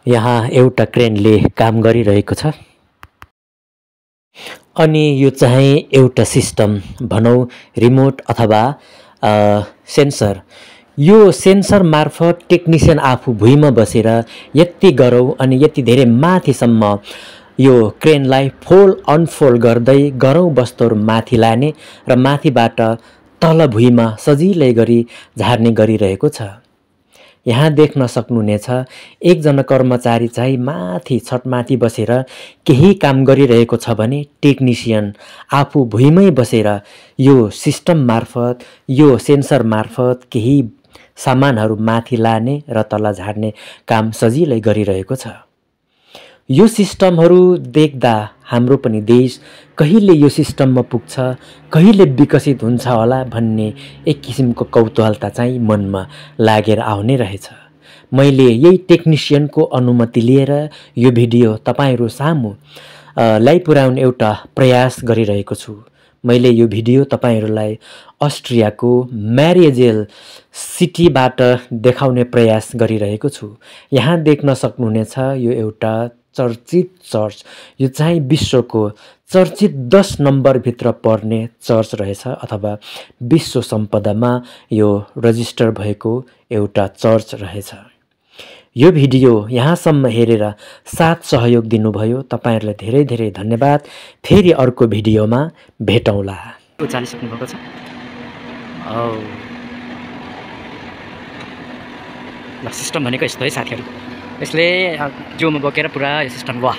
यहाँ एउटा क्रेनले काम गरिरहेको छ अनि यो चाहिँ एउटा सिस्टम भनौँ रिमोट अथवा सेन्सर। यो सेन्सर मार्फत टेक्निसियन आफू भुइँमा बसेर यति गरौँ अनि यति धेरै माथिसम्म यो क्रेनलाई फोल्ड अनफोल्ड गर्दै गरौँ वस्तुहरू माथि लाने र माथिबाट तल भुइँमा सजिलै गरी झार्ने गरिरहेको छ। यहाँ देख्न सक्नुहुनेछ एकजना कर्मचारी चाहिँ माथि छतमाथि बसेर केही काम गरिरहेको छ भने टेक्निसियन आफू भुइँमै बसेर यो सिस्टम मार्फत यो सेन्सर मार्फत केही सामानहरू माथि लाने र तल झार्ने काम सजिलै गरिरहेको छ। यो सिस्टमहरू देख्दा हाम्रो पनि देश कहिले यो सिस्टममा पुग्छ, कहिले विकसित हुन्छ होला भन्ने एक किसिमको कौतूहलता चाहिँ मनमा लागेर आउने रहेछ। मैले यही टेक्निसियनको अनुमति लिएर यो भिडियो तपाईहरू सामु लाई पुर्याउने एउटा प्रयास गरिरहेको छु। मैले यो भिडियो तपाईहरूलाई अस्ट्रियाको म्यारिजेल सिटीबाट देखाउने प्रयास गरिरहेको छु। यहाँ देख्न सक्नुहुनेछ यो एउटा चर्चित चर्च, यो चाहिँ विश्वको चर्चित 10 नम्बरभित्र पर्ने चर्च रहेछ अथवा विश्व सम्पदामा यो रजिस्टर भएको एउटा चर्च रहेछ। यो भिडियो यहाँसम्म हेरेर साथ सहयोग दिनुभयो तपाईहरुलाई धेरै धेरै धन्यवाद। फेरि अर्को भिडियोमा भेटौँला। चालिसक्नु भएको छ। ल सिस्टम भनेको यस्तो है साथीहरु। यसले जोमा बोकेर पुरा यो सिस्टम वाह